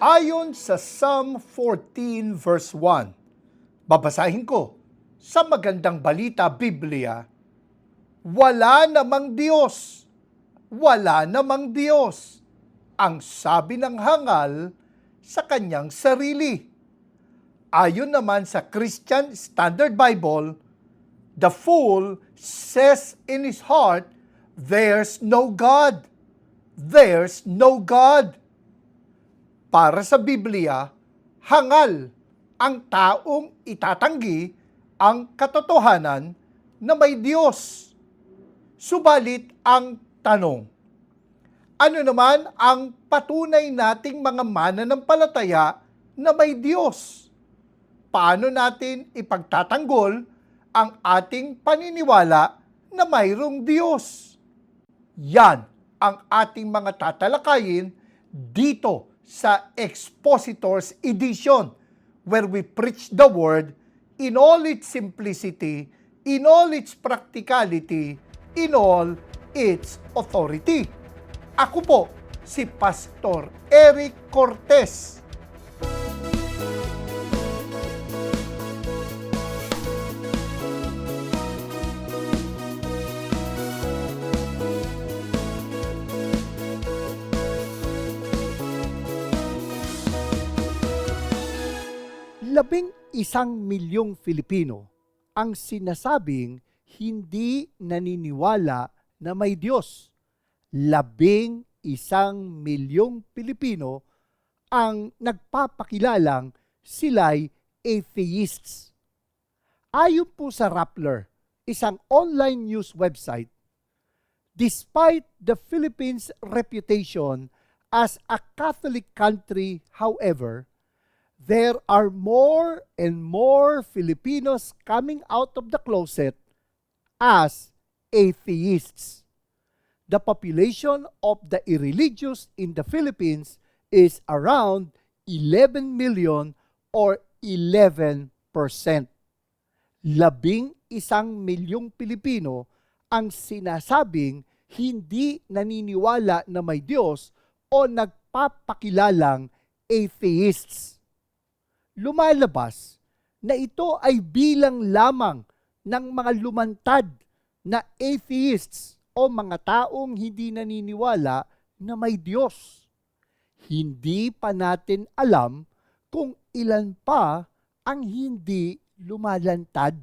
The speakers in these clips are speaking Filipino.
Ayon sa Psalm 14 verse 1, babasahin ko, sa magandang balita Biblia, wala namang Diyos, wala namang Diyos, ang sabi ng hangal sa kanyang sarili. Ayon naman sa Christian Standard Bible, the fool says in his heart, there's no God. There's no God. Para sa Biblia, hangal ang taong itatanggi ang katotohanan na may Diyos. Subalit ang tanong, ano naman ang patunay nating mga mananampalataya na may Diyos? Paano natin ipagtatanggol ang ating paniniwala na mayroong Diyos? Yan ang ating mga tatalakayin dito sa Expositors Edition, where we preach the Word in all its simplicity, in all its practicality, in all its authority. Ako po, si Pastor Eric Cortez. Labing 1 milyong Filipino ang sinasabing hindi naniniwala na may Diyos. 11 milyong Pilipino ang nagpapakilalang sila'y atheists. Ayon po sa Rappler, isang online news website, despite the Philippines' reputation as a Catholic country, however, there are more and more Filipinos coming out of the closet as atheists. The population of the irreligious in the Philippines is around 11 million or 11%. 11 milyong Pilipino ang sinasabing hindi naniniwala na may Diyos o nagpapakilalang atheists. Lumalabas na ito ay bilang lamang ng mga lumantad na atheists o mga taong hindi naniniwala na may Diyos. Hindi pa natin alam kung ilan pa ang hindi lumalantad.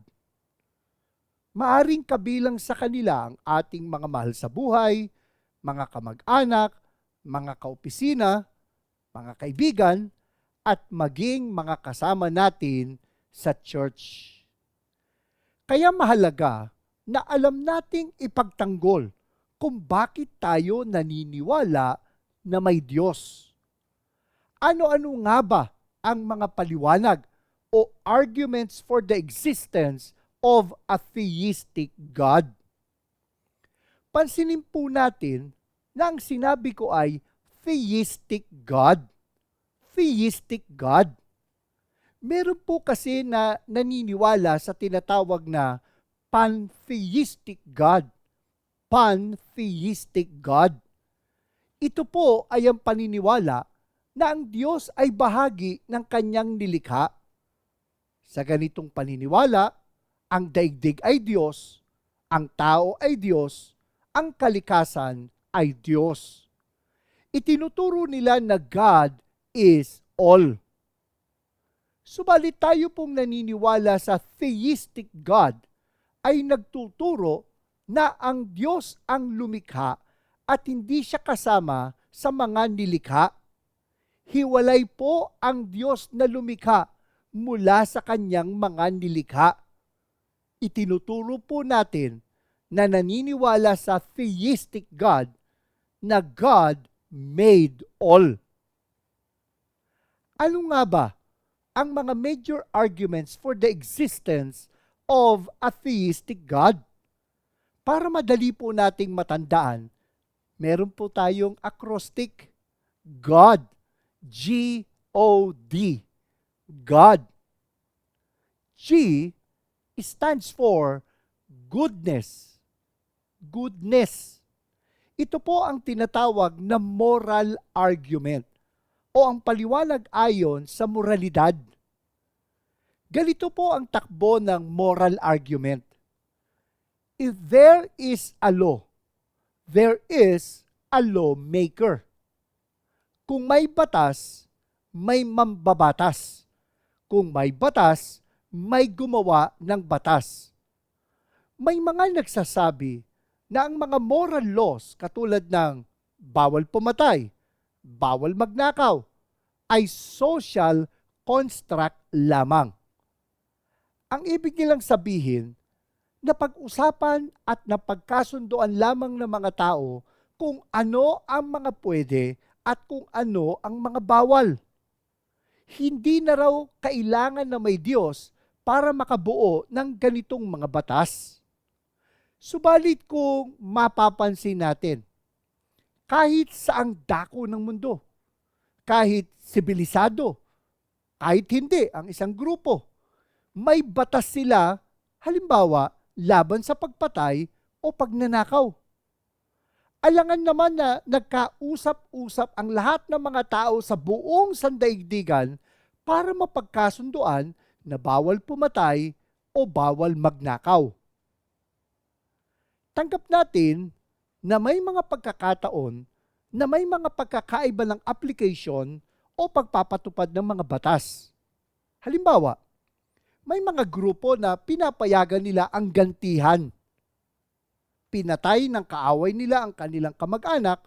Maaring kabilang sa kanila ang ating mga mahal sa buhay, mga kamag-anak, mga kaopisina, mga kaibigan, at maging mga kasama natin sa church. Kaya mahalaga na alam nating ipagtanggol kung bakit tayo naniniwala na may Diyos. Ano-ano nga ba ang mga paliwanag o arguments for the existence of a theistic God? Pansinin po natin na ang sinabi ko ay theistic God. Theistic God. Meron po kasi na naniniwala sa tinatawag na pantheistic God. Pantheistic God. Ito po ay ang paniniwala na ang Diyos ay bahagi ng kanyang nilikha. Sa ganitong paniniwala, ang daigdig ay Diyos, ang tao ay Diyos, ang kalikasan ay Diyos. Itinuturo nila na God is all. Subalit tayo pong naniniwala sa theistic God ay nagtuturo na ang Diyos ang lumikha at hindi siya kasama sa mga nilikha. Hiwalay po ang Diyos na lumikha mula sa kanyang mga nilikha. Itinuturo po natin na naniniwala sa theistic God na God made all. Ano nga ba ang mga major arguments for the existence of a theistic God? Para madali po nating matandaan, meron po tayong acrostic, God, G-O-D, God. G stands for goodness. Goodness. Ito po ang tinatawag na moral argument o ang paliwanag ayon sa moralidad. Ganito po ang takbo ng moral argument. If there is a law, there is a lawmaker. Kung may batas, may mambabatas. Kung may batas, may gumawa ng batas. May mga nagsasabi na ang mga moral laws katulad ng bawal pumatay, bawal magnakaw, ay social construct lamang. Ang ibig nilang sabihin, napag-usapan at napagkasunduan lamang ng mga tao kung ano ang mga pwede at kung ano ang mga bawal. Hindi na raw kailangan na may Diyos para makabuo ng ganitong mga batas. Subalit kung mapapansin natin, kahit saang dako ng mundo, kahit sibilisado, kahit hindi ang isang grupo, may batas sila, halimbawa, laban sa pagpatay o pagnanakaw. Alangan naman na nagkausap-usap ang lahat ng mga tao sa buong sandaigdigan para mapagkasunduan na bawal pumatay o bawal magnakaw. Tanggap natin na may mga pagkakataon na may mga pagkakaiba ng application o pagpapatupad ng mga batas. Halimbawa, may mga grupo na pinapayagan nila ang gantihan. Pinatay ng kaaway nila ang kanilang kamag-anak,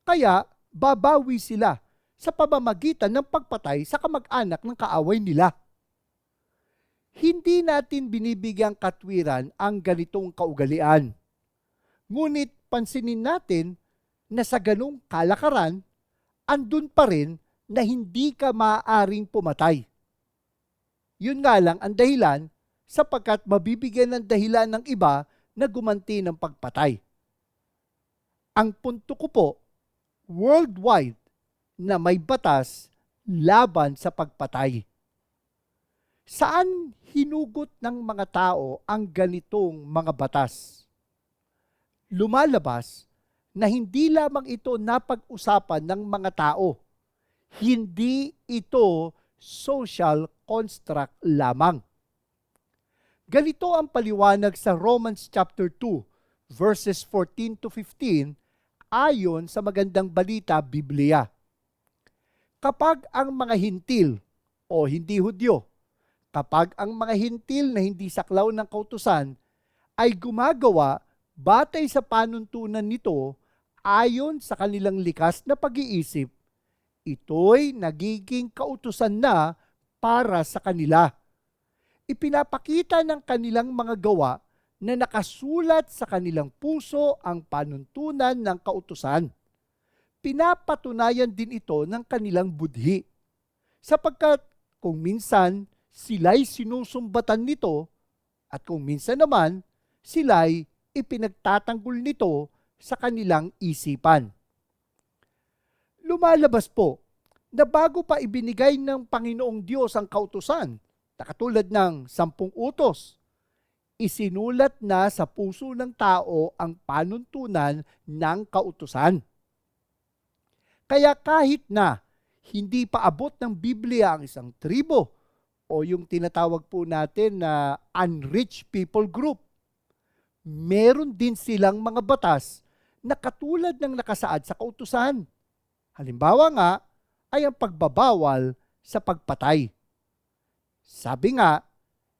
kaya babawi sila sa pamamagitan ng pagpatay sa kamag-anak ng kaaway nila. Hindi natin binibigyang katwiran ang ganitong kaugalian. Ngunit pansinin natin na sa ganung kalakaran, andun pa rin na hindi ka maaaring pumatay. Yun nga lang ang dahilan sapagkat mabibigyan ng dahilan ng iba na gumanti ng pagpatay. Ang punto ko po, worldwide na may batas laban sa pagpatay. Saan hinugot ng mga tao ang ganitong mga batas? Lumalabas na hindi lamang ito napag-usapan ng mga tao. Hindi ito social construct lamang. Ganito ang paliwanag sa Romans chapter 2, verses 14 to 15, ayon sa Magandang Balita Biblia. Kapag ang mga hintil o hindi Hudyo, kapag ang mga hintil na hindi saklaw ng kautusan ay gumagawa batay sa panuntunan nito ayon sa kanilang likas na pag-iisip, ito'y nagiging kautusan na para sa kanila. Ipinapakita ng kanilang mga gawa na nakasulat sa kanilang puso ang panuntunan ng kautusan. Pinapatunayan din ito ng kanilang budhi, sapagkat kung minsan sila'y sinusumbatan nito at kung minsan naman sila'y ipinagtatanggol nito sa kanilang isipan. Lumalabas po na bago pa ibinigay ng Panginoong Diyos ang kautusan, na katulad ng 10 utos, isinulat na sa puso ng tao ang panuntunan ng kautusan. Kaya kahit na hindi pa abot ng Biblia ang isang tribo o yung tinatawag po natin na unreached people group, meron din silang mga batas na katulad ng nakasaad sa kautusan. Halimbawa nga ay ang pagbabawal sa pagpatay. Sabi nga,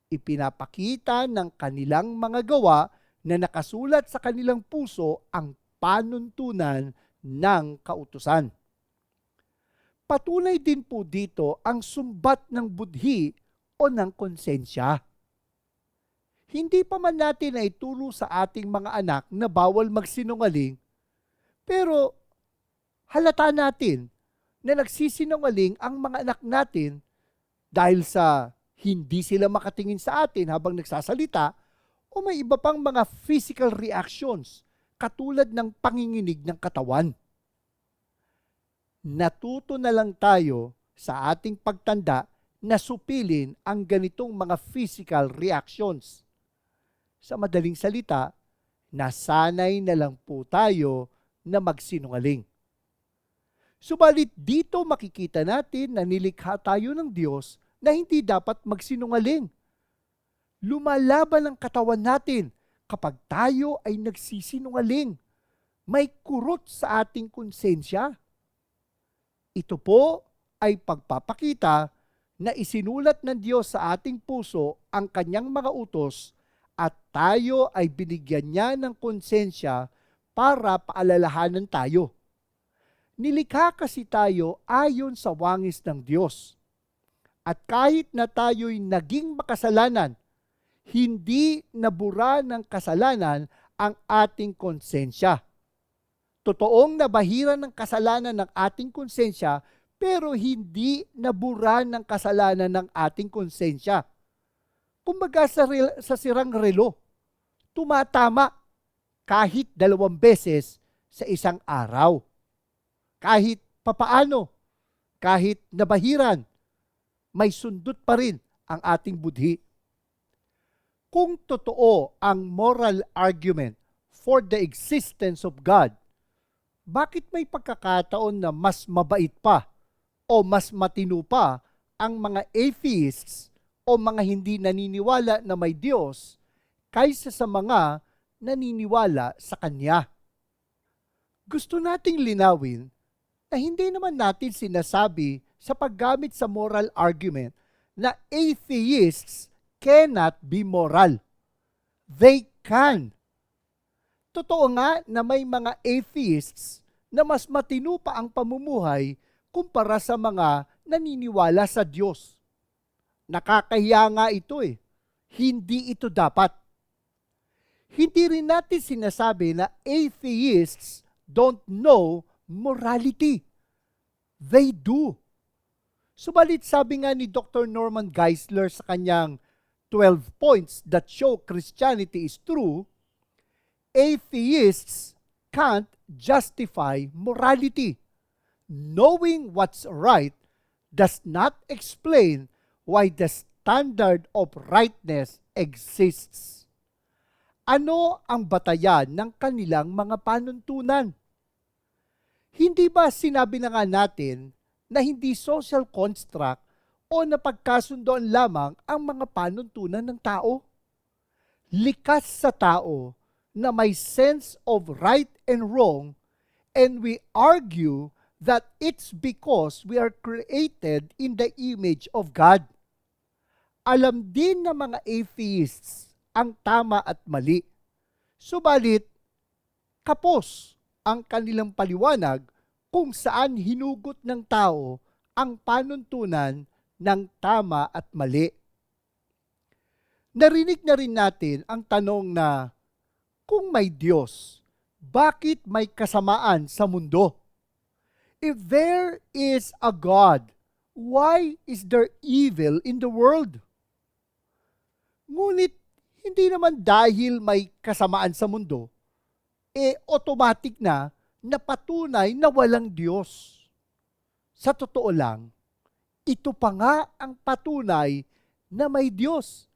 ipinapakita ng kanilang mga gawa na nakasulat sa kanilang puso ang panuntunan ng kautusan. Patunay din po dito ang sumbat ng budhi o ng konsensya. Hindi pa man natin na ituro sa ating mga anak na bawal magsinungaling, pero halata natin na nagsisinungaling ang mga anak natin dahil sa hindi sila makatingin sa atin habang nagsasalita o may iba pang mga physical reactions katulad ng panginginig ng katawan. Natuto na lang tayo sa ating pagtanda na supilin ang ganitong mga physical reactions. Sa madaling salita, nasanay na lang po tayo na magsinungaling. Subalit dito makikita natin na nilikha tayo ng Diyos na hindi dapat magsinungaling. Lumalaban ang katawan natin kapag tayo ay nagsisinungaling. May kurot sa ating konsensya. Ito po ay pagpapakita na isinulat ng Diyos sa ating puso ang kanyang mga utos at tayo ay binigyan niya ng konsensya para paalalahanan tayo. Nilikha kasi tayo ayon sa wangis ng Diyos. At kahit na tayo'y naging makasalanan, hindi nabura ng kasalanan ang ating konsensya. Totoong nabahiran ng kasalanan ng ating konsensya, pero hindi nabura ng kasalanan ng ating konsensya. Kumbaga sa sirang relo, tumatama kahit 2 beses sa isang araw. Kahit papaano, kahit nabahiran, may sundot pa rin ang ating budhi. Kung totoo ang moral argument for the existence of God, bakit may pagkakataon na mas mabait pa o mas matino pa ang mga atheists o mga hindi naniniwala na may Diyos kaysa sa mga naniniwala sa Kanya? Gusto nating linawin na hindi naman natin sinasabi sa paggamit sa moral argument na atheists cannot be moral. They can. Totoo nga na may mga atheists na mas matino pa ang pamumuhay kumpara sa mga naniniwala sa Diyos. Nakakahiya nga ito eh. Hindi ito dapat. Hindi rin natin sinasabi na atheists don't know morality. They do. Subalit sabi nga ni Dr. Norman Geisler sa kanyang 12 points that show Christianity is true, atheists can't justify morality. Knowing what's right does not explain why the standard of rightness exists. Ano ang batayan ng kanilang mga panuntunan? Hindi ba sinabi na nga natin na hindi social construct o napagkasundoan lamang ang mga panuntunan ng tao? Likas sa tao na may sense of right and wrong, and we argue that it's because we are created in the image of God. Alam din ng mga atheists ang tama at mali. Subalit, kapos ang kanilang paliwanag kung saan hinugot ng tao ang panuntunan ng tama at mali. Narinig na rin natin ang tanong na, kung may Diyos, bakit may kasamaan sa mundo? If there is a God, why is there evil in the world? Ngunit, hindi naman dahil may kasamaan sa mundo, automatic na patunay na walang Diyos. Sa totoo lang, ito pa nga ang patunay na may Diyos.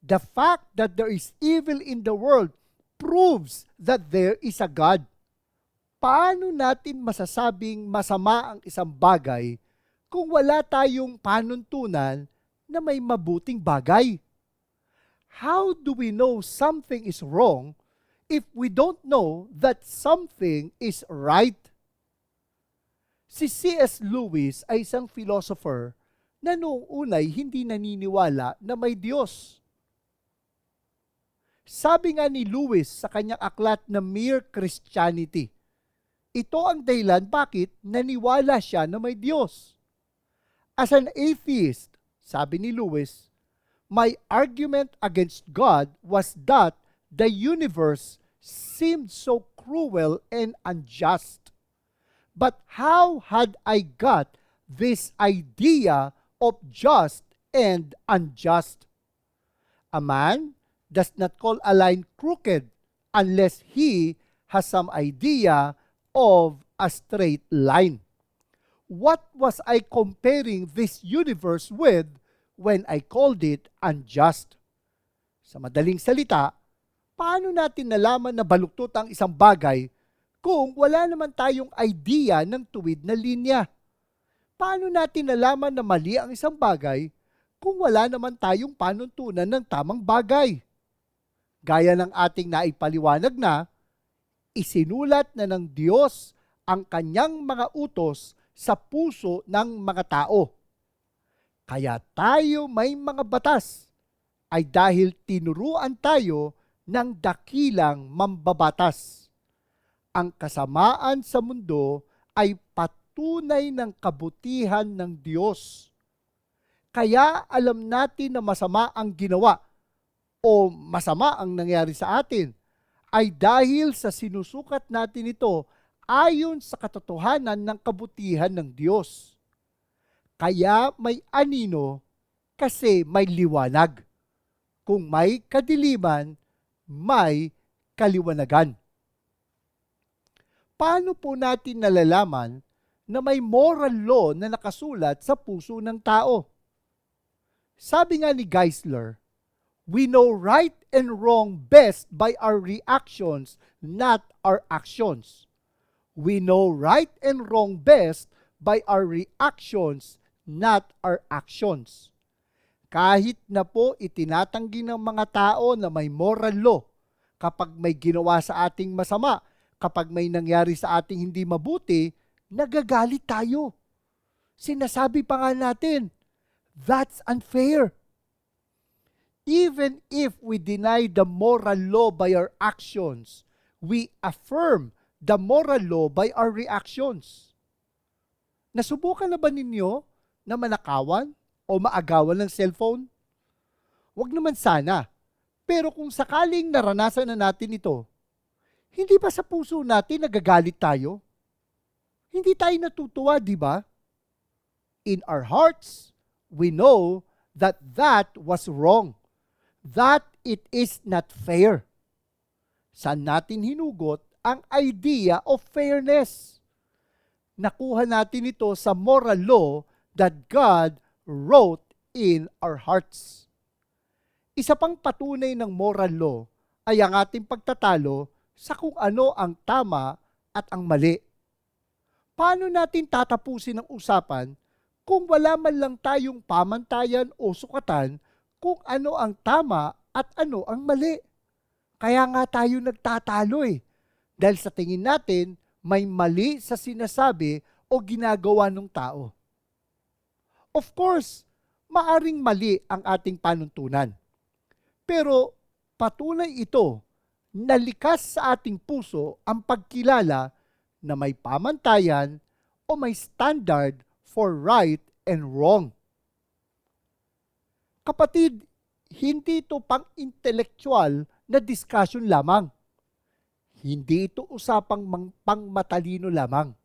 The fact that there is evil in the world proves that there is a God. Paano natin masasabing masama ang isang bagay kung wala tayong panuntunan na may mabuting bagay? How do we know something is wrong if we don't know that something is right? Si C.S. Lewis ay isang philosopher na noong unay hindi naniniwala na may Diyos. Sabi nga ni Lewis sa kanyang aklat na Mere Christianity, ito ang dahilan bakit naniwala siya na may Diyos. As an atheist, sabi ni Lewis, my argument against God was that the universe seemed so cruel and unjust. But how had I got this idea of just and unjust? A man does not call a line crooked unless he has some idea of a straight line. What was I comparing this universe with when I called it unjust? Sa madaling salita, paano natin nalaman na baluktot ang isang bagay kung wala naman tayong idea ng tuwid na linya? Paano natin nalaman na mali ang isang bagay kung wala naman tayong panuntunan ng tamang bagay? Gaya ng ating naipaliwanag na, isinulat na ng Diyos ang kanyang mga utos sa puso ng mga tao. Kaya tayo may mga batas ay dahil tinuruan tayo ng dakilang mambabatas. Ang kasamaan sa mundo ay patunay ng kabutihan ng Diyos. Kaya alam natin na masama ang ginawa o masama ang nangyari sa atin ay dahil sa sinusukat natin ito ayon sa katotohanan ng kabutihan ng Diyos. Kaya may anino kasi may liwanag. Kung may kadiliman, may kaliwanagan. Paano po natin nalalaman na may moral law na nakasulat sa puso ng tao? Sabi nga ni Geisler, we know right and wrong best by our reactions, not our actions. We know right and wrong best by our reactions, not our actions. Kahit na po itinatanggi ng mga tao na may moral law, kapag may ginawa sa ating masama, kapag may nangyari sa ating hindi mabuti, nagagalit tayo. Sinasabi pa nga natin, that's unfair. Even if we deny the moral law by our actions, we affirm the moral law by our reactions. Nasubukan na ba ninyo na manakawan o maagawan ng cellphone? Huwag naman sana. Pero kung sakaling naranasan na natin ito, hindi ba sa puso natin nagagalit tayo? Hindi tayo natutuwa, di ba? In our hearts, we know that that was wrong. That it is not fair. Saan natin hinugot ang idea of fairness? Nakuha natin ito sa moral law that God wrote in our hearts. Isa pang patunay ng moral law ay ang ating pagtatalo sa kung ano ang tama at ang mali. Paano natin tatapusin ang usapan kung wala man lang tayong pamantayan o sukatan kung ano ang tama at ano ang mali? Kaya nga tayo nagtatalo dahil sa tingin natin may mali sa sinasabi o ginagawa ng tao. Of course, maaring mali ang ating panuntunan. Pero patunay ito na likas sa ating puso ang pagkilala na may pamantayan o may standard for right and wrong. Kapatid, hindi ito pang-intelektual na discussion lamang. Hindi ito usapang pangmatalino lamang.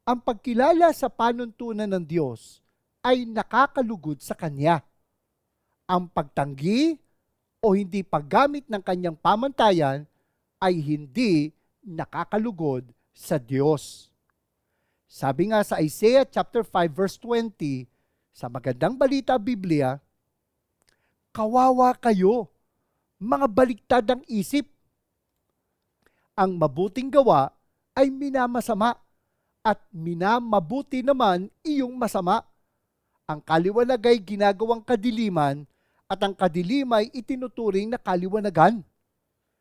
Ang pagkilala sa panuntunan ng Diyos ay nakakalugod sa Kanya. Ang pagtanggi o hindi paggamit ng Kanyang pamantayan ay hindi nakakalugod sa Diyos. Sabi nga sa Isaiah chapter 5 verse 20, sa Magandang Balita Biblia, kawawa kayo, mga baliktad ang isip. Ang mabuting gawa ay minamasama at minamabuti naman iyong masama. Ang kaliwanag ay ginagawang kadiliman at ang kadilimay itinuturing na kaliwanagan.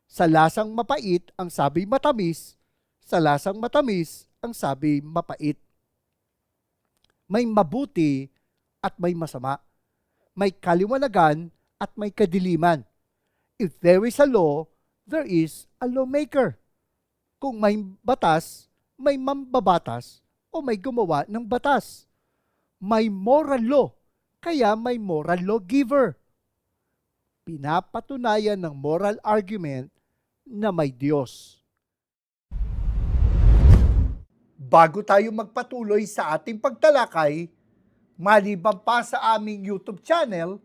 Sa lasang mapait ang sabi matamis, sa lasang matamis ang sabi mapait. May mabuti at may masama. May kaliwanagan at may kadiliman. If there is a law, there is a lawmaker. Kung may batas, may mambabatas o may gumawa ng batas. May moral law, kaya may moral lawgiver. Pinapatunayan ng moral argument na may Diyos. Bago tayo magpatuloy sa ating pagtalakay, maliban pa sa aming YouTube channel,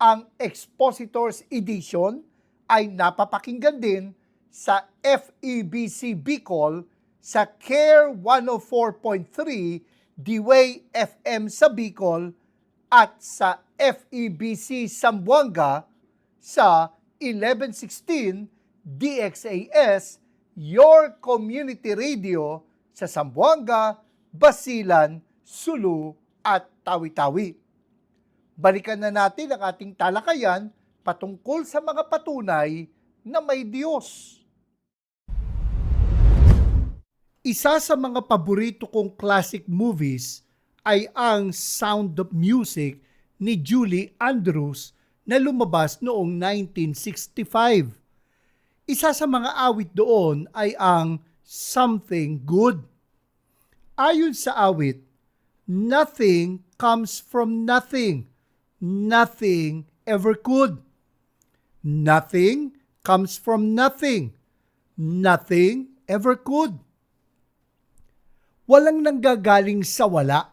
ang Expositors Edition ay napapakinggan din sa FEBC Bicol, sa CARE 104.3 D-Way FM sa Bicol at sa FEBC Zamboanga sa 1116 DXAS your community radio sa Zamboanga, Basilan, Sulu at Tawi-Tawi. Balikan na natin ang ating talakayan patungkol sa mga patunay na may Diyos. Isa sa mga paborito kong classic movies ay ang Sound of Music ni Julie Andrews na lumabas noong 1965. Isa sa mga awit doon ay ang Something Good. Ayon sa awit, nothing comes from nothing. Nothing ever could. Nothing comes from nothing. Nothing ever could. Walang nanggagaling sa wala.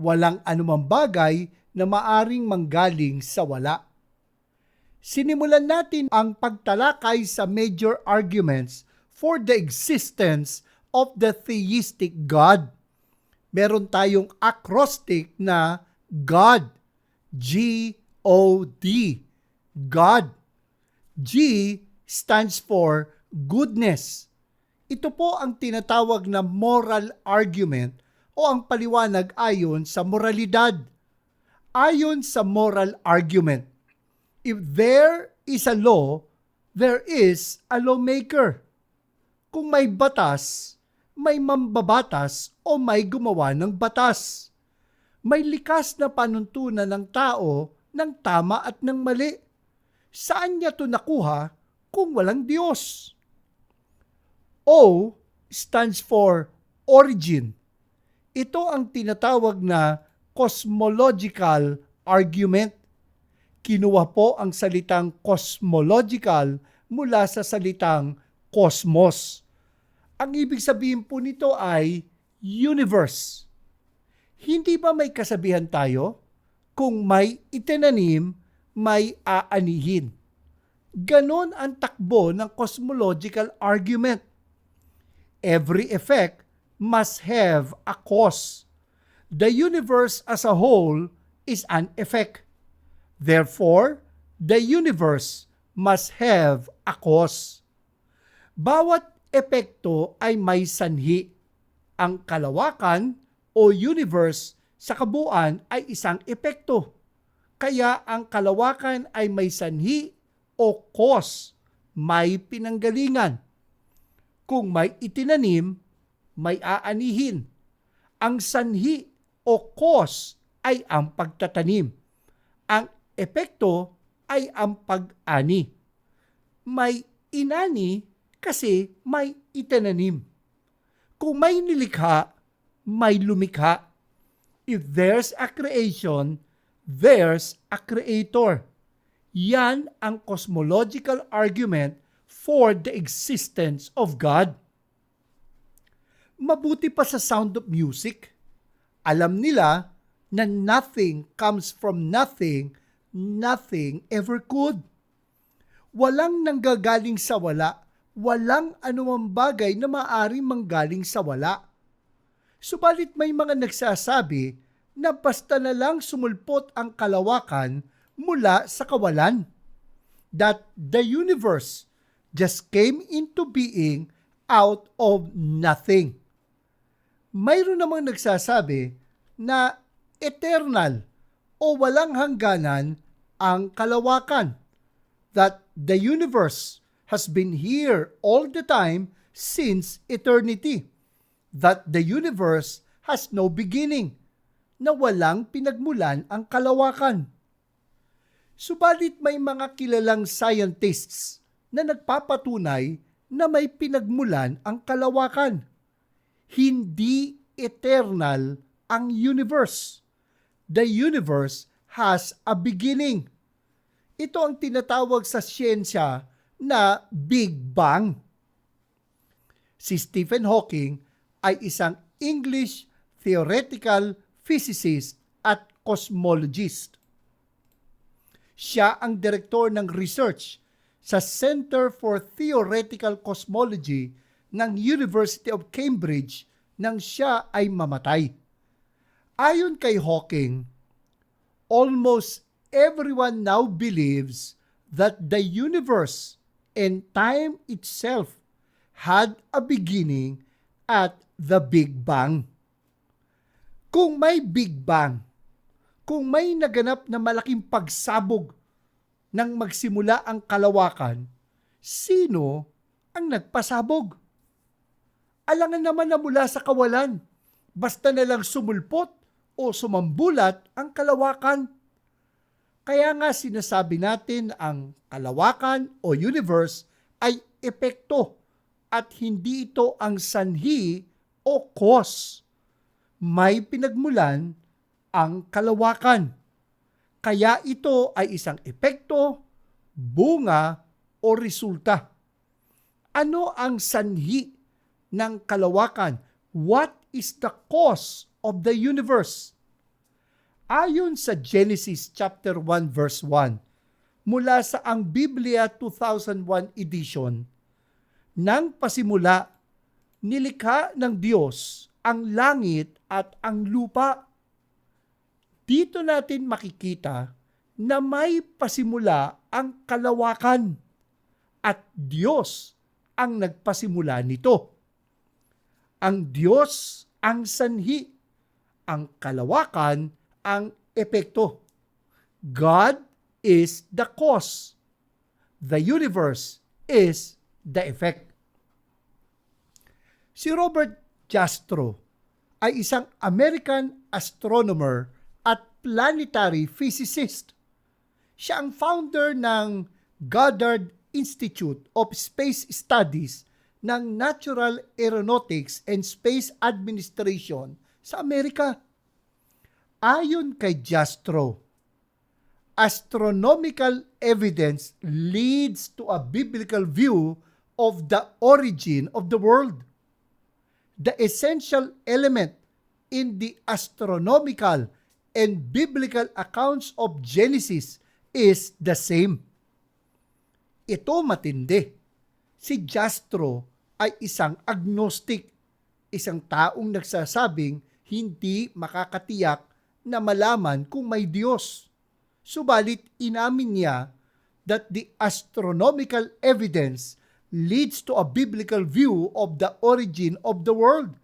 Walang anumang bagay na maaring manggaling sa wala. Sinimulan natin ang pagtalakay sa major arguments for the existence of the theistic God. Meron tayong acrostic na God. G-O-D. God. G stands for goodness. Ito po ang tinatawag na moral argument o ang paliwanag ayon sa moralidad. Ayon sa moral argument, if there is a law, there is a lawmaker. Kung may batas, may mambabatas o may gumawa ng batas. May likas na panuntunan ng tao ng tama at ng mali. Saan niya ito nakuha kung walang Diyos? O stands for origin. Ito ang tinatawag na cosmological argument. Kinuha po ang salitang cosmological mula sa salitang cosmos. Ang ibig sabihin po nito ay universe. Hindi ba may kasabihan tayo? Kung may itinanim, may aanihin. Ganon ang takbo ng cosmological argument. Every effect must have a cause. The universe as a whole is an effect. Therefore, the universe must have a cause. Bawat epekto ay may sanhi. Ang kalawakan o universe sa kabuuan ay isang epekto. Kaya ang kalawakan ay may sanhi o cause, may pinanggalingan. Kung may itinanim, may aanihin. Ang sanhi o cause ay ang pagtatanim. Ang epekto ay ang pag-ani. May inani kasi may itinanim. Kung may nilikha, may lumikha. If there's a creation, there's a creator. Yan ang cosmological argument for the existence of God. Mabuti pa sa Sound of Music. Alam nila na nothing comes from nothing, nothing ever could. Walang nanggagaling sa wala, walang anumang bagay na maaaring manggaling sa wala. Subalit may mga nagsasabi na basta na lang sumulpot ang kalawakan mula sa kawalan. That the universe just came into being out of nothing. Mayroon namang nagsasabi na eternal o walang hangganan ang kalawakan. That the universe has been here all the time since eternity. That the universe has no beginning, na walang pinagmulan ang kalawakan. Subalit may mga kilalang scientists na nagpapatunay na may pinagmulan ang kalawakan. Hindi eternal ang universe. The universe has a beginning. Ito ang tinatawag sa siyensya na Big Bang. Si Stephen Hawking ay isang English theoretical physicist at cosmologist. Siya ang direktor ng research sa Center for Theoretical Cosmology ng University of Cambridge nang siya ay mamatay. Ayon kay Hawking, almost everyone now believes that the universe and time itself had a beginning at the Big Bang. Kung may Big Bang, kung may naganap na malaking pagsabog nang magsimula ang kalawakan, sino ang nagpasabog? Alangan naman na mula sa kawalan, basta na lang sumulpot o sumambulat ang kalawakan. Kaya nga sinasabi natin ang kalawakan o universe ay epekto at hindi ito ang sanhi o cause. May pinagmulan ang kalawakan. Kaya ito ay isang epekto, bunga o resulta. Ano ang sanhi ng kalawakan? What is the cause of the universe? Ayon sa Genesis chapter 1 verse 1, mula sa Ang Biblia 2001 edition, nang pasimula, nilikha ng Diyos ang langit at ang lupa. Dito natin makikita na may pasimula ang kalawakan at Diyos ang nagpasimula nito. Ang Diyos ang sanhi, ang kalawakan ang epekto. God is the cause. The universe is the effect. Si Robert Jastrow ay isang American astronomer at planetary physicist. Siya ang founder ng Goddard Institute of Space Studies ng Natural Aeronautics and Space Administration sa Amerika. Ayon kay Jastrow, astronomical evidence leads to a biblical view of the origin of the world. The essential element in the astronomical and biblical accounts of Genesis is the same. Ito matindi. Si Jastrow ay isang agnostic, isang taong nagsasabing hindi makakatiyak na malaman kung may Diyos. Subalit inamin niya that the astronomical evidence leads to a biblical view of the origin of the world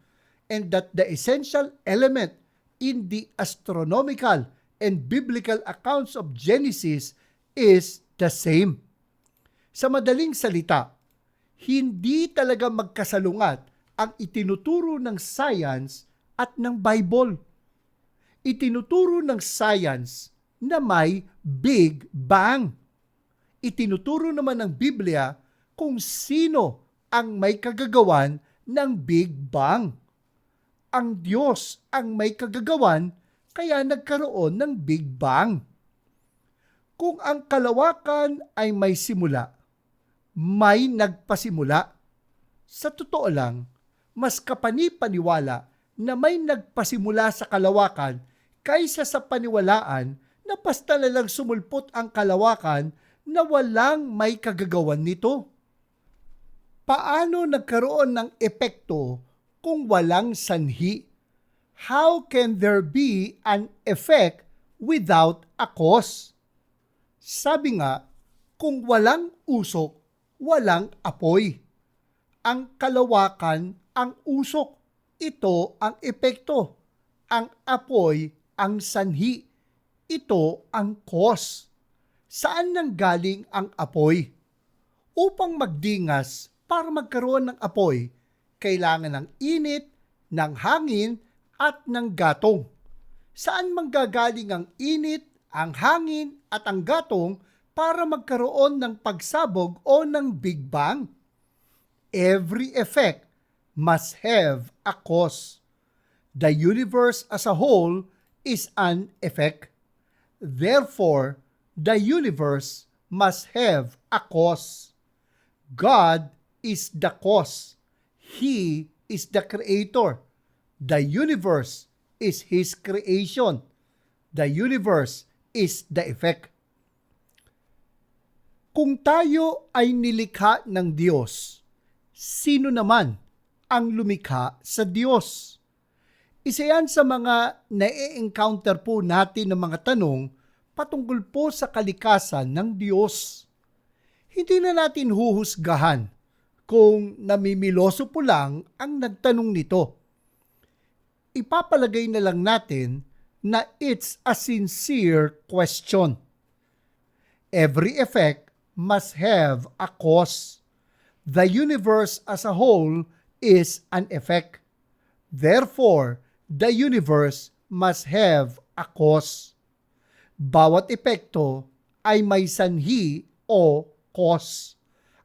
and that the essential element in the astronomical and biblical accounts of Genesis is the same. Sa madaling salita, hindi talaga magkasalungat ang itinuturo ng science at ng Bible. Itinuturo ng science na may Big Bang. Itinuturo naman ng Biblia kung sino ang may kagagawan ng Big Bang. Ang Diyos ang may kagagawan kaya nagkaroon ng Big Bang. Kung ang kalawakan ay may simula, may nagpasimula. Sa totoo lang, mas kapani-paniwala na may nagpasimula sa kalawakan kaysa sa paniwalaan na basta na lang sumulpot ang kalawakan na walang may kagagawan nito. Paano nagkaroon ng epekto kung walang sanhi? How can there be an effect without a cause? Sabi nga, kung walang usok, walang apoy. Ang kalawakan ang usok. Ito ang epekto. Ang apoy ang sanhi. Ito ang cause. Saan nanggaling ang apoy? Upang magdingas para magkaroon ng apoy, kailangan ng init, ng hangin, at ng gatong. Saan manggagaling ang init, ang hangin, at ang gatong para magkaroon ng pagsabog o ng Big Bang? Every effect must have a cause. The universe as a whole is an effect. Therefore, the universe must have a cause. God is the cause. He is the creator. The universe is His creation. The universe is the effect. Kung tayo ay nilikha ng Diyos, sino naman ang lumikha sa Diyos? Isa yan sa mga na-encounter po natin ng mga tanong patungkol po sa kalikasan ng Diyos. Hindi na natin huhusgahan kung namimiloso po lang ang nagtanong nito. Ipapalagay na lang natin na it's a sincere question. Every effect must have a cause. The universe as a whole is an effect. Therefore, the universe must have a cause. Bawat epekto ay may sanhi o cause.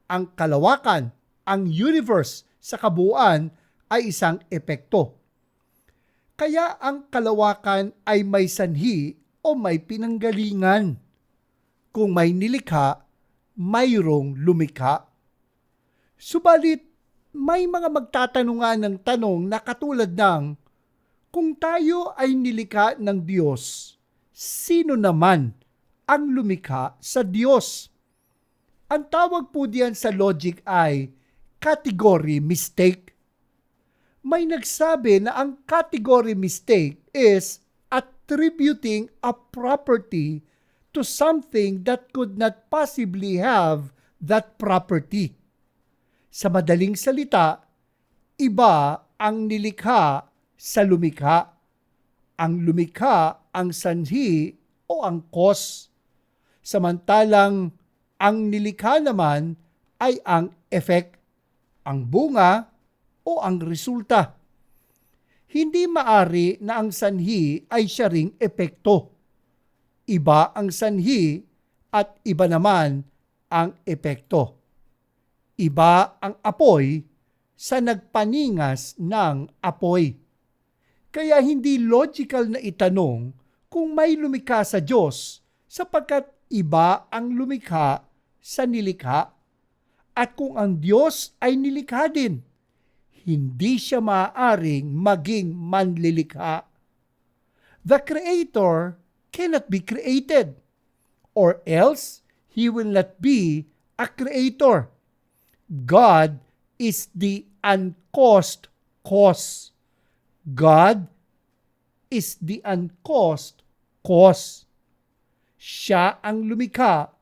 Ang kalawakan, ang universe sa kabuuan ay isang epekto. Kaya ang kalawakan ay may sanhi o may pinanggalingan. Kung may nilikha, mayroong lumikha. Subalit, may mga magtatanungan ng tanong na katulad ng, kung tayo ay nilikha ng Diyos, sino naman ang lumikha sa Diyos? Ang tawag po diyan sa logic ay category mistake. May nagsabi na ang category mistake is attributing a property to something that could not possibly have that property. Sa madaling salita, iba ang nilikha sa lumikha. Ang lumikha ang sanhi o ang cause. Samantalang ang nilikha naman ay ang effect, ang bunga o ang resulta. Hindi maari na ang sanhi ay siya ring epekto. Iba ang sanhi at iba naman ang epekto. Iba ang apoy sa nagpaningas ng apoy. Kaya hindi logical na itanong kung may lumikha sa Diyos sapagkat iba ang lumikha sa nilikha. At kung ang Diyos ay nilikha din, hindi siya maaaring maging manlilikha. The Creator cannot be created, or else He will not be a creator. God is the uncaused cause. God is the uncaused cause. Siya ang lumikha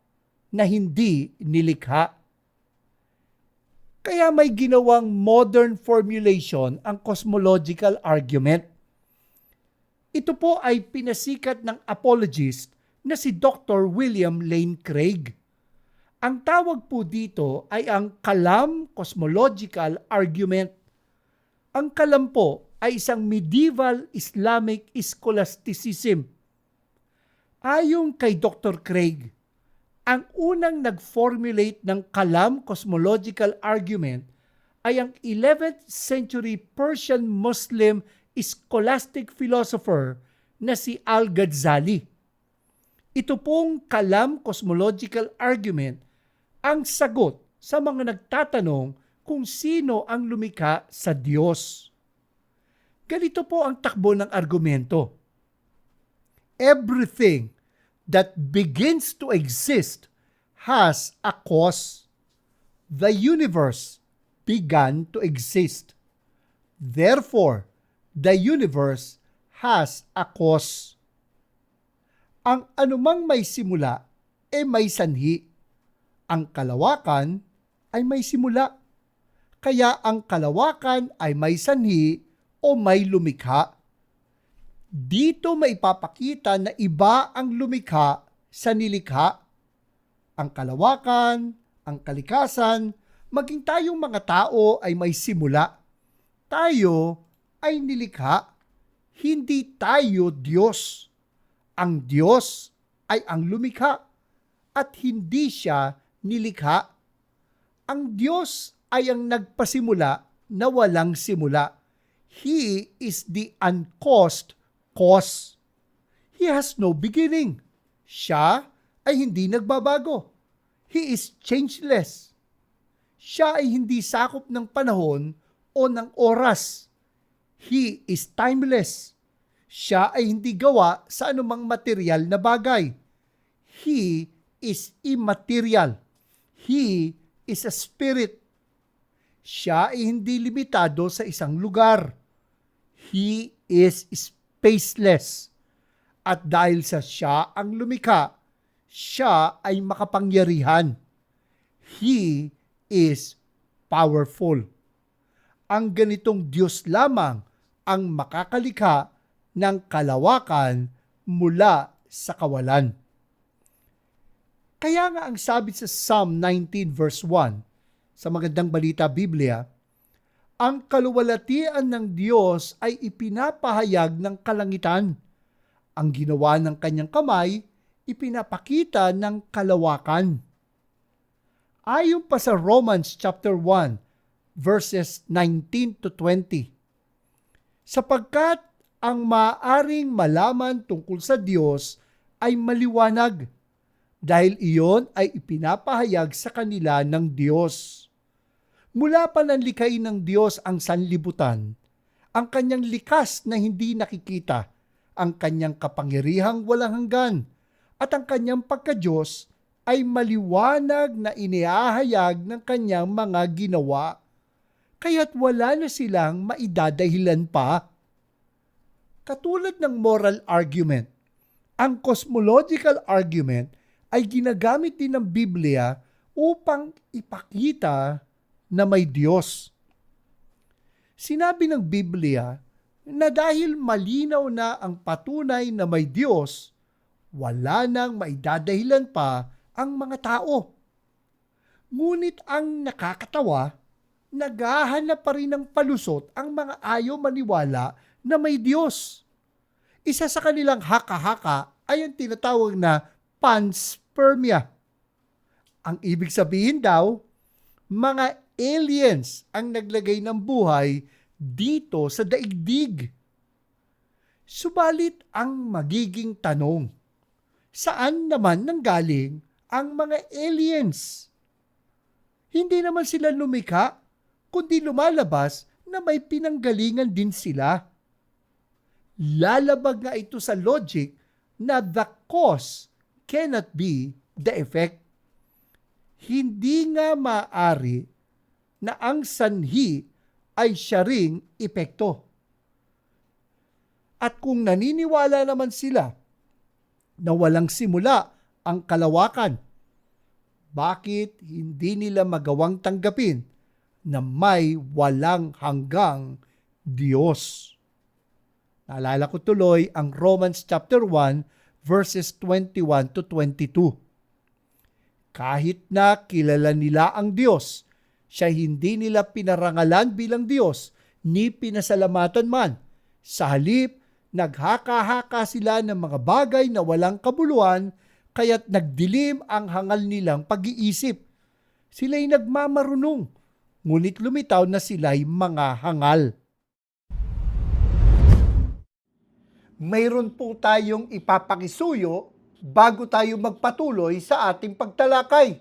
na hindi nilikha. Kaya may ginawang modern formulation ang cosmological argument. Ito po ay pinasikat ng apologist na si Dr. William Lane Craig. Ang tawag po dito ay ang Kalam cosmological argument. Ang Kalam po ay isang medieval Islamic scholasticism. Ayon kay Dr. Craig, ang unang nag-formulate ng Kalam cosmological argument ay ang 11th century Persian Muslim scholastic philosopher na si Al-Ghazali. Ito pong Kalam cosmological argument ang sagot sa mga nagtatanong kung sino ang lumikha sa Diyos. Ganito po ang takbo ng argumento. Everything that begins to exist has a cause. The universe began to exist. Therefore, the universe has a cause. Ang anumang may simula ay may sanhi. Ang kalawakan ay may simula. Kaya ang kalawakan ay may sanhi o may lumikha. Dito maipapakita na iba ang lumikha sa nilikha. Ang kalawakan, ang kalikasan, maging tayong mga tao ay may simula. Tayo ay nilikha, hindi tayo Diyos. Ang Diyos ay ang lumikha at hindi siya nilikha. Ang Diyos ay ang nagpasimula na walang simula. He is the uncaused cause. He has no beginning. Siya ay hindi nagbabago. He is changeless. Siya ay hindi sakop ng panahon o ng oras. He is timeless. Siya ay hindi gawa sa anumang material na bagay. He is immaterial. He is a spirit. Siya ay hindi limitado sa isang lugar. He is spaceless. At dahil sa siya ang lumikha, siya ay makapangyarihan. He is powerful. Ang ganitong Diyos lamang ang makakalikha ng kalawakan mula sa kawalan. Kaya nga ang sabi sa Psalm 19 verse 1 sa Magandang Balita Biblia, ang kaluwalhatian ng Diyos ay ipinapahayag ng kalangitan. Ang ginawa ng kanyang kamay, ipinapakita ng kalawakan. Ayon pa sa Romans chapter 1 verses 19 to 20. Sapagkat ang maaring malaman tungkol sa Diyos ay maliwanag, dahil iyon ay ipinapahayag sa kanila ng Diyos. Mula pa ng likhain ng Diyos ang sanlibutan, ang kanyang likas na hindi nakikita, ang kanyang kapangyarihang walang hanggan, at ang kanyang pagka-Diyos ay maliwanag na iniahayag ng kanyang mga ginawa, kaya't wala na silang maidadahilan pa. Katulad ng moral argument, ang cosmological argument ay ginagamit din ng Biblia upang ipakita na may Diyos. Sinabi ng Biblia na dahil malinaw na ang patunay na may Diyos, wala nang maidadahilan pa ang mga tao. Ngunit ang nakakatawa, naghahanap pa rin ng palusot ang mga ayaw maniwala na may Diyos. Isa sa kanilang haka-haka ay ang tinatawag na panspermia. Ang ibig sabihin daw, mga aliens ang naglagay ng buhay dito sa daigdig. Subalit ang magiging tanong, saan naman nanggaling ang mga aliens? Hindi naman sila lumikha, kundi lumalabas na may pinanggalingan din sila. Lalabag nga ito sa logic na the cause cannot be the effect. Hindi nga maaari na ang sanhi ay siya ring epekto. At kung naniniwala naman sila na walang simula ang kalawakan, bakit hindi nila magawang tanggapin na may walang hanggang Diyos? Naalala ko tuloy ang Romans chapter 1 verses 21 to 22. Kahit na kilala nila ang Diyos, siya hindi nila pinarangalan bilang Diyos, ni pinasalamatan man. Sa halip, naghaka-haka sila ng mga bagay na walang kabuluhan, kaya't nagdilim ang hangal nilang pag-iisip. Sila'y nagmamarunong, ngunit lumitaw na sila'y mga hangal. Mayroon po tayong ipapakisuyo bago tayo magpatuloy sa ating pagtalakay.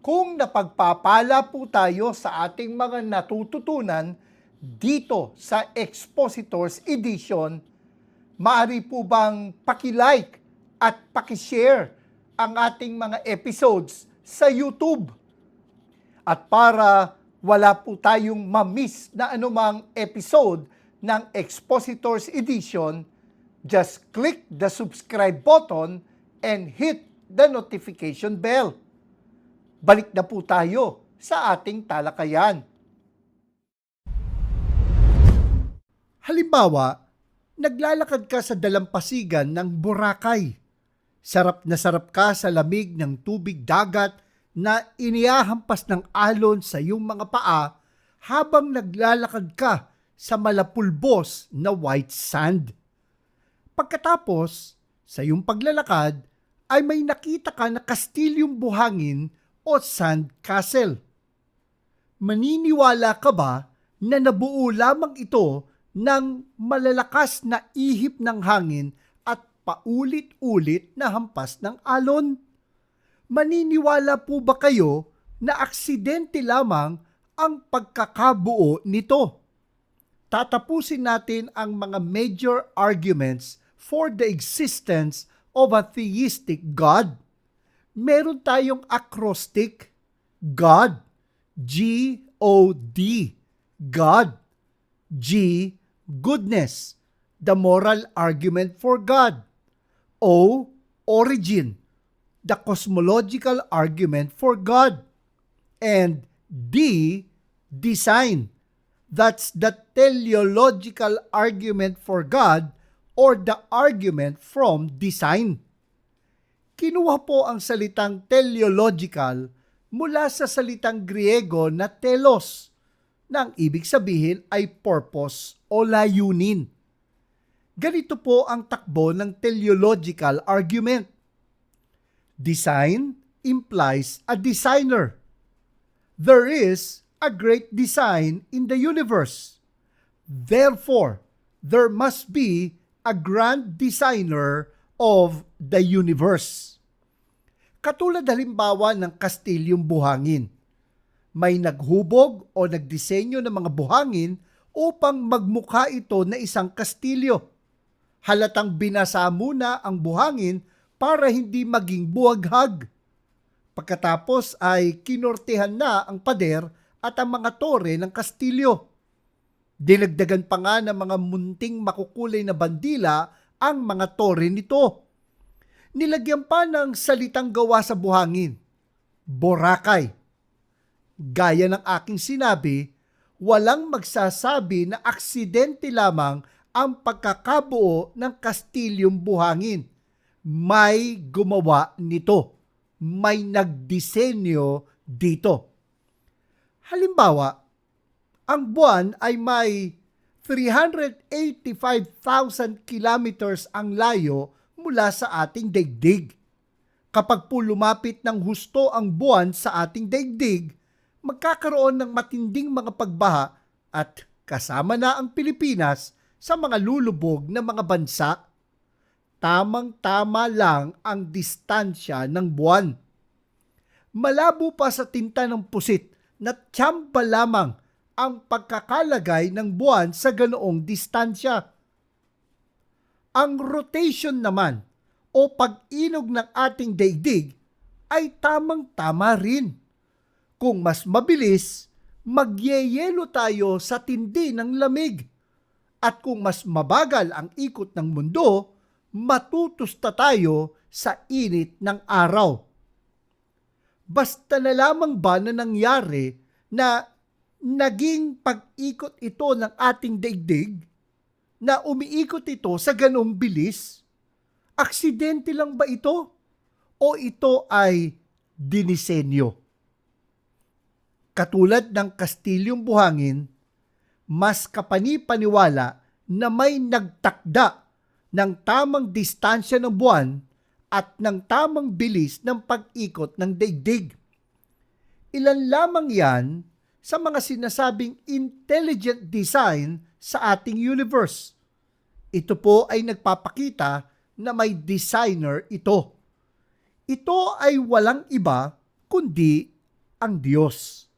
Kung napagpapala po tayo sa ating mga natututunan dito sa Expositors Edition, maaari po bang pakilike at pakishare ang ating mga episodes sa YouTube? At para wala po tayong ma-miss na anumang episode ng Expositors Edition, just click the subscribe button and hit the notification bell. Balik na po tayo sa ating talakayan. Halimbawa, naglalakad ka sa dalampasigan ng Boracay. Sarap na sarap ka sa lamig ng tubig dagat na inihahampas ng alon sa iyong mga paa habang naglalakad ka sa malapulbos na white sand. Pagkatapos, sa iyong paglalakad, ay may nakita ka na kastilyong buhangin o sand castle. Maniniwala ka ba na nabuo lamang ito ng malalakas na ihip ng hangin at paulit-ulit na hampas ng alon? Maniniwala po ba kayo na aksidente lamang ang pagkakabuo nito? Tatapusin natin ang mga major arguments for the existence of a theistic God. Meron tayong acrostic, God, G-O-D, God, G, goodness, the moral argument for God, O, origin, the cosmological argument for God, and D. Design. That's the teleological argument for God or the argument from design. Kinuha po ang salitang teleological mula sa salitang Griego na telos, na ang ibig sabihin ay purpose o layunin. Ganito po ang takbo ng teleological argument. Design implies a designer. There is a great design in the universe. Therefore, there must be a grand designer of the universe. Katulad halimbawa ng kastilyong buhangin. May naghubog o nagdisenyo ng mga buhangin upang magmukha ito na isang kastilyo. Halatang binasa muna ang buhangin para hindi maging buwaghag. Pagkatapos ay kinortehan na ang pader at ang mga tore ng kastilyo. Dinagdagan pa nga ng mga munting makukulay na bandila ang mga tore nito. Nilagyan pa ng salitang gawa sa buhangin, Boracay. Gaya ng aking sinabi, walang magsasabi na aksidente lamang ang pagkakabuo ng kastilyong buhangin. May gumawa nito. May nagdisenyo dito. Halimbawa, ang buwan ay may 385,000 kilometers ang layo mula sa ating daigdig. Kapag po lumapit ng husto ang buwan sa ating daigdig, magkakaroon ng matinding mga pagbaha at kasama na ang Pilipinas sa mga lulubog na mga bansa. Tamang-tama lang ang distansya ng buwan. Malabo pa sa tinta ng pusit na tiyamba lamang ang pagkakalagay ng buwan sa ganoong distansya. Ang rotation naman o pag-inog ng ating daigdig ay tamang-tama rin. Kung mas mabilis, magyeyelo tayo sa tindi ng lamig. At kung mas mabagal ang ikot ng mundo, matutusta tayo sa init ng araw. Basta na lamang ba na nangyari na naging pag-ikot ito ng ating daigdig, na umiikot ito sa ganong bilis? Aksidente lang ba ito? O ito ay dinisenyo? Katulad ng kastilyong buhangin, mas kapani-paniwala na may nagtakda ng tamang distansya ng buwan at ng tamang bilis ng pag-ikot ng daigdig. Ilan lamang yan sa mga sinasabing intelligent design sa ating universe. Ito po ay nagpapakita na may designer ito. Ito ay walang iba kundi ang Diyos.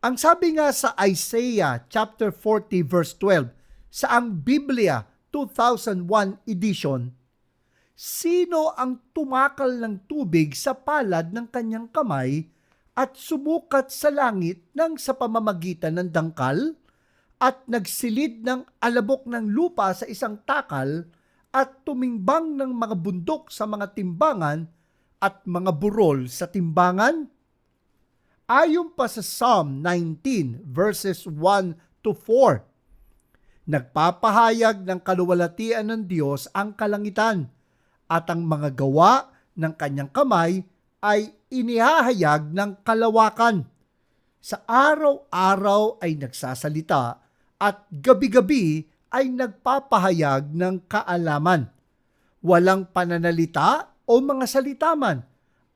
Ang sabi nga sa Isaiah chapter 40 verse 12 sa ang Biblia 2001 edition, sino ang tumakal ng tubig sa palad ng kanyang kamay at sumukat sa langit nang sa pamamagitan ng dangkal at nagsilid ng alabok ng lupa sa isang takal at tumingbang ng mga bundok sa mga timbangan at mga burol sa timbangan? Ayon pa sa Psalm 19 verses 1 to 4, nagpapahayag ng kaluwalhatian ng Diyos ang kalangitan at ang mga gawa ng kanyang kamay ay inihahayag ng kalawakan. Sa araw-araw ay nagsasalita at gabi-gabi ay nagpapahayag ng kaalaman. Walang pananalita o mga salita man.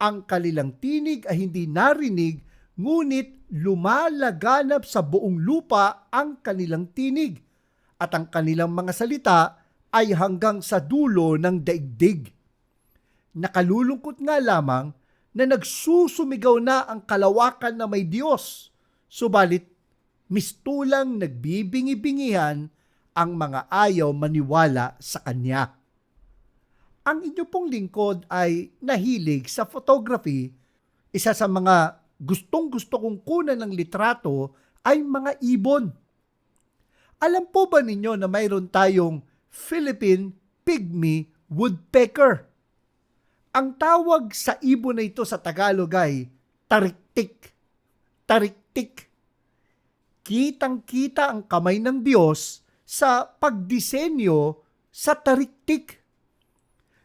Ang kanilang tinig ay hindi narinig, ngunit lumalaganap sa buong lupa ang kanilang tinig, at ang kanilang mga salita ay hanggang sa dulo ng daigdig. Nakalulungkot nga lamang na nagsusumigaw na ang kalawakan na may Diyos, subalit mistulang nagbibingi-bingihan ang mga ayaw maniwala sa Kanya. Ang inyo pong lingkod ay nahilig sa photography. Isa sa mga gustong-gusto kong kunan ng litrato ay mga ibon. Alam po ba ninyo na mayroon tayong Philippine pygmy woodpecker? Ang tawag sa ibon na ito sa Tagalog ay tariktik. tariktik. Kitang-kita ang kamay ng Diyos sa pagdisenyo sa tariktik.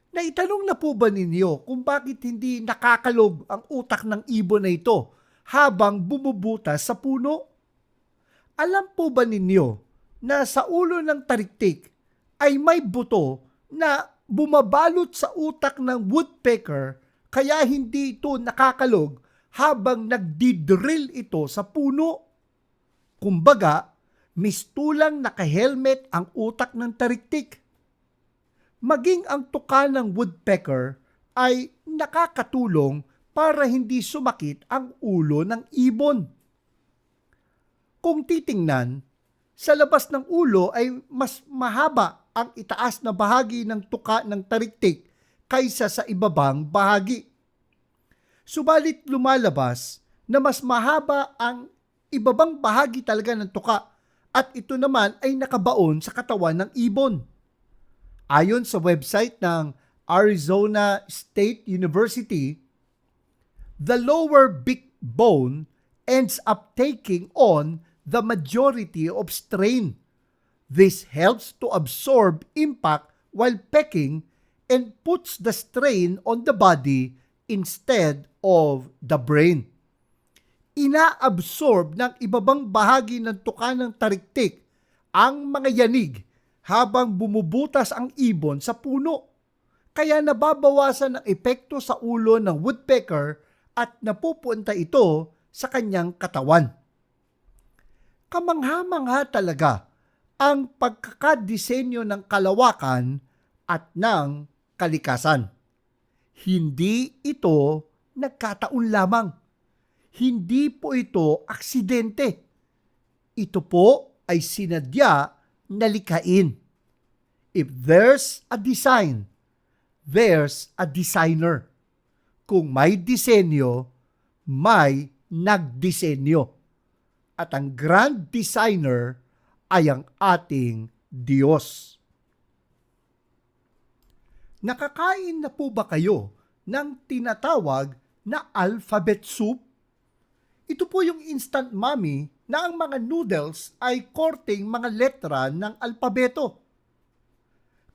Naitanong na po ba ninyo kung bakit hindi nakakalog ang utak ng ibon na ito habang bumubutas sa puno? Alam po ba ninyo na sa ulo ng tariktik ay may buto na bumabalot sa utak ng woodpecker kaya hindi ito nakakalog habang nagdidrill ito sa puno? Kumbaga, mistulang naka-helmet ang utak ng tariktik. Maging ang tuka ng woodpecker ay nakakatulong para hindi sumakit ang ulo ng ibon. Kung titingnan, sa labas ng ulo ay mas mahaba ang itaas na bahagi ng tuka ng tariktik kaysa sa ibabang bahagi. Subalit lumalabas na mas mahaba ang ibabang bahagi talaga ng tuka at ito naman ay nakabaon sa katawan ng ibon. Ayon sa website ng Arizona State University, the lower beak bone ends up taking on the majority of strain. This helps to absorb impact while pecking and puts the strain on the body instead of the brain. Inaabsorb ng ibabang bahagi ng tuka ng tariktik ang mga yanig habang bumubutas ang ibon sa puno. Kaya nababawasan ang epekto sa ulo ng woodpecker at napupunta ito sa kanyang katawan. Kamangha-mangha talaga ang pagkakadisenyo ng kalawakan at ng kalikasan. Hindi ito nagkataon lamang. Hindi po ito aksidente. Ito po ay sinadya na likhain. If there's a design, there's a designer. Kung may disenyo, may nagdisenyo. At ang grand designer ay ang ating Diyos. Nakakain na po ba kayo ng tinatawag na alphabet soup? Ito po yung instant mommy na ang mga noodles ay korteng mga letra ng alpabeto.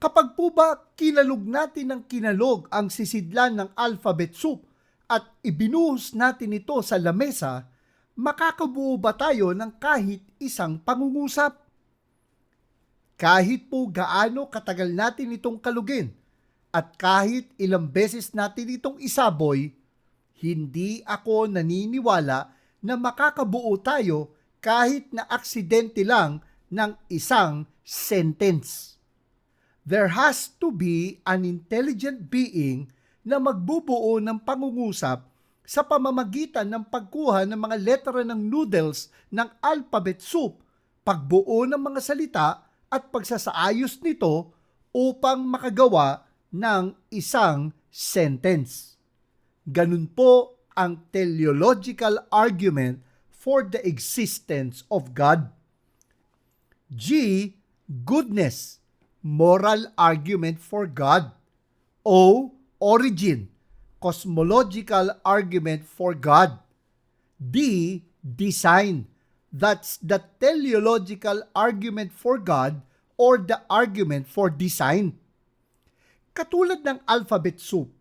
Kapag po ba kinalog natin ng kinalog ang sisidlan ng alphabet soup at ibinuhos natin ito sa lamesa, makakabuo ba tayo ng kahit isang pangungusap? Kahit po gaano katagal natin itong kalugin at kahit ilang beses natin itong isaboy, hindi ako naniniwala na makakabuo tayo kahit na aksidente lang ng isang sentence. There has to be an intelligent being na magbubuo ng pangungusap sa pamamagitan ng pagkuha ng mga letra ng noodles ng alphabet soup, pagbuo ng mga salita at pagsasaayos nito upang makagawa ng isang sentence. Ganun po ang teleological argument for the existence of God. G. Goodness, moral argument for God. O. Origin, cosmological argument for God. D. Design, that's the teleological argument for God or the argument for design. Katulad ng alphabet soup,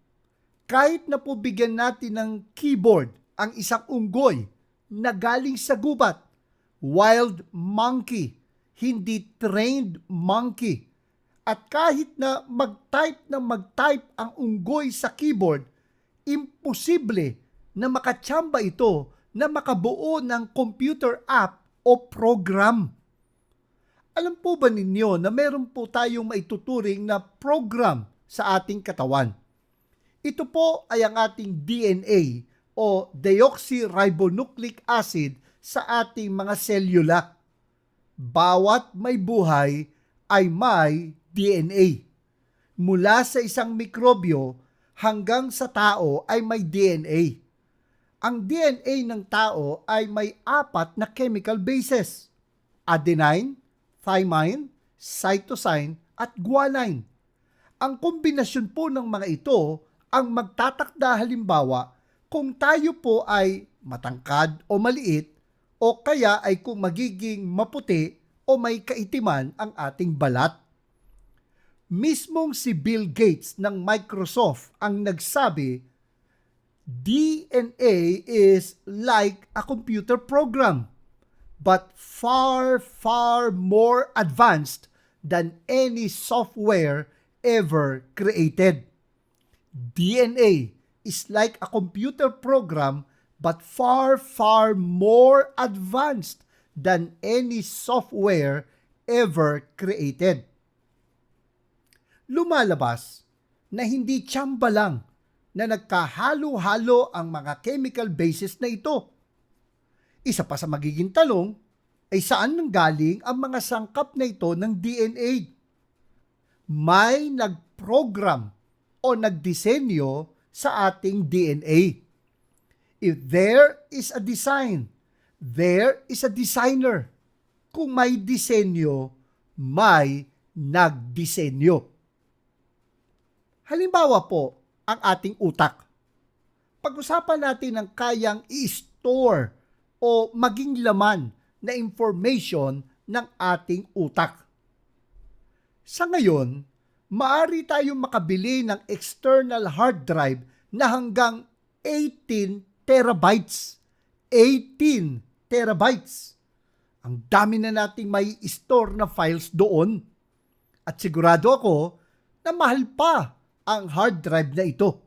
kahit na po bigyan natin ng keyboard ang isang unggoy na galing sa gubat, wild monkey, hindi trained monkey, at kahit na mag-type ang unggoy sa keyboard, imposible na makatsamba ito na makabuo ng computer app o program. Alam po ba ninyo na meron po tayong maituturing na program sa ating katawan? Ito po ay ang ating DNA o deoxyribonucleic acid sa ating mga selula. Bawat may buhay ay may DNA. Mula sa isang mikrobyo hanggang sa tao ay may DNA. Ang DNA ng tao ay may 4 na chemical bases: adenine, thymine, cytosine, at guanine. Ang kombinasyon po ng mga ito ang magtatakda halimbawa kung tayo po ay matangkad o maliit, o kaya ay kung magiging maputi o may kaitiman ang ating balat. Mismong si Bill Gates ng Microsoft ang nagsabi, DNA is like a computer program, but far, far more advanced than any software ever created. DNA is like a computer program but far, far more advanced than any software ever created. Lumalabas na hindi tsamba lang na nagkahalo-halo ang mga chemical bases na ito. Isa pa sa magiging tanong ay saan nanggaling ang mga sangkap na ito ng DNA? May nagprogram o nagdisenyo sa ating DNA. If there is a design, there is a designer. Kung may disenyo, may nagdisenyo. Halimbawa po, ang ating utak. Pag-usapan natin ang kayang i-store o maging laman na information ng ating utak. Sa ngayon, maaari tayong makabili ng external hard drive na hanggang 18 terabytes. 18 terabytes. Ang dami na nating may store na files doon. At sigurado ako na mahal pa ang hard drive na ito.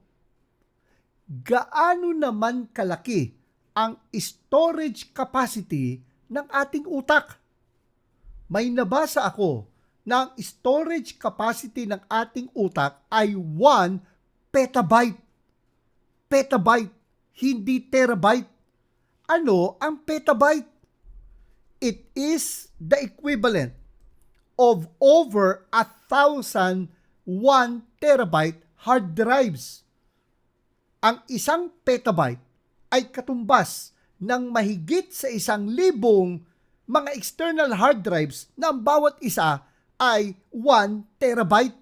Gaano naman kalaki ang storage capacity ng ating utak? May nabasa ako na ang storage capacity ng ating utak ay 1 petabyte. Petabyte, hindi terabyte. Ano ang petabyte? It is the equivalent of over 1,000 1 terabyte hard drives. Ang 1 petabyte ay katumbas ng mahigit sa 1,000 mga external hard drives na ang bawat isa ay 1 terabyte.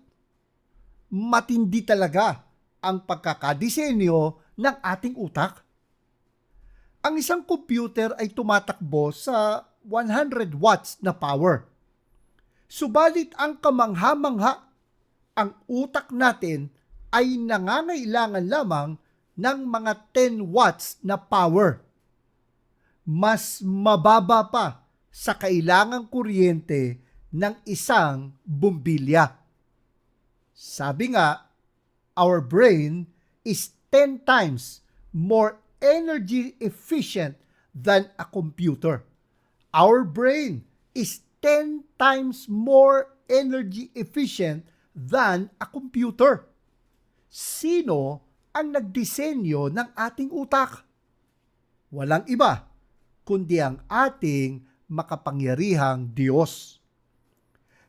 Matindi talaga ang pagkakadisenyo ng ating utak. Ang isang computer ay tumatakbo sa 100 watts na power. Subalit ang kamangha-mangha, ang utak natin ay nangangailangan lamang ng mga 10 watts na power. Mas mababa pa sa kailangang kuryente ng isang bumbilya. Sabi nga, our brain is 10 times more energy efficient than a computer. Our brain is 10 times more energy efficient than a computer. Sino ang nagdisenyo ng ating utak? Walang iba, kundi ang ating makapangyarihang Diyos.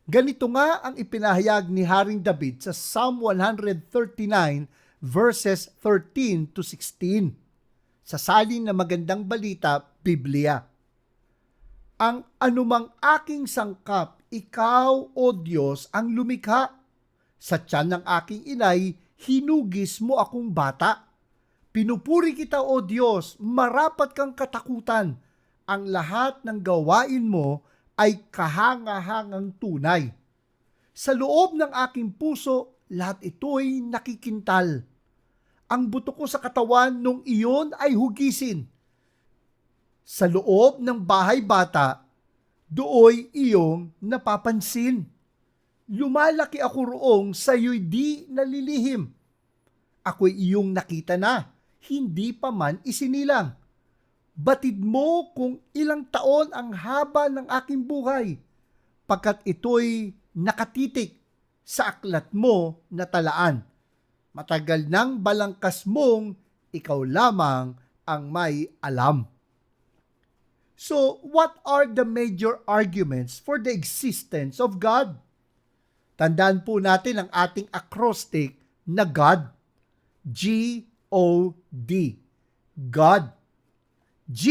Ganito nga ang ipinahayag ni Haring David sa Psalm 139 verses 13 to 16. Sa salin na magandang balita, Biblia. Ang anumang aking sangkap, ikaw, O Diyos, ang lumikha. Sa tiyan ng aking inay, hinugis mo akong bata. Pinupuri kita, O Diyos, marapat kang katakutan. Ang lahat ng gawain mo ay kahanga-hangang tunay. Sa loob ng aking puso, lahat ito'y nakikintal. Ang buto ko sa katawan nung iyon ay hugisin. Sa loob ng bahay bata, dooy iyong napapansin. Lumalaki ako roong sa'yo'y di nalilihim. Ako'y iyong nakita na, hindi pa man isinilang. Batid mo kung ilang taon ang haba ng aking buhay, pagkat ito'y nakatitik sa aklat mo na talaan. Matagal nang balangkas mong ikaw lamang ang may alam. So, what are the major arguments for the existence of God? Tandaan po natin ang ating acrostic na God. G-O-D. God. G,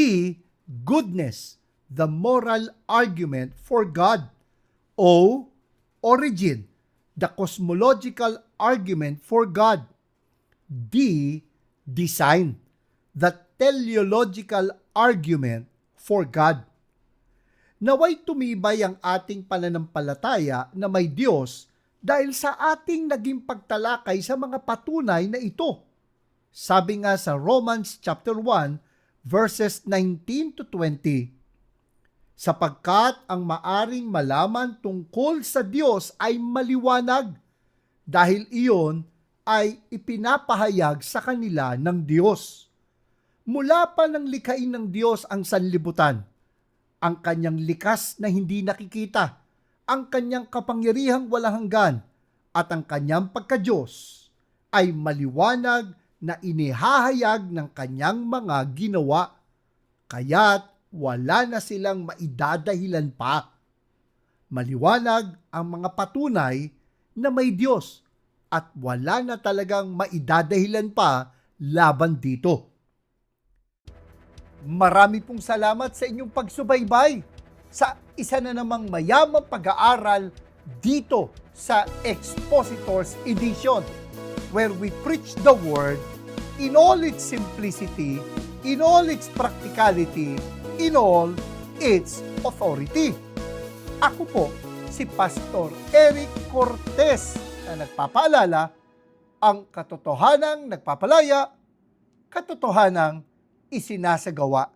goodness, the moral argument for God. O, origin, the cosmological argument for God. D, design, the teleological argument for God. Naway tumibay ang ating pananampalataya na may Diyos dahil sa ating naging pagtalakay sa mga patunay na ito. Sabi nga sa Romans chapter 1 verses 19 to 20, sapagkat ang maaring malaman tungkol sa Diyos ay maliwanag dahil iyon ay ipinapahayag sa kanila ng Diyos. Mula pa nang likhain ng Diyos ang sanlibutan, ang kanyang likas na hindi nakikita, ang kanyang kapangyarihang walang hanggan, at ang kanyang pagka-Diyos ay maliwanag na inihahayag ng kanyang mga ginawa. Kaya't wala na silang maidadahilan pa. Maliwanag ang mga patunay na may Diyos at wala na talagang maidadahilan pa laban dito. Marami pong salamat sa inyong pagsubaybay sa isa na namang mayamang pag-aaral dito sa Expositors Edition, where we preach the Word in all its simplicity, in all its practicality, in all its authority. Ako po si Pastor Eric Cortez na nagpapaalala, ang katotohanang nagpapalaya, katotohanang isinasagawa.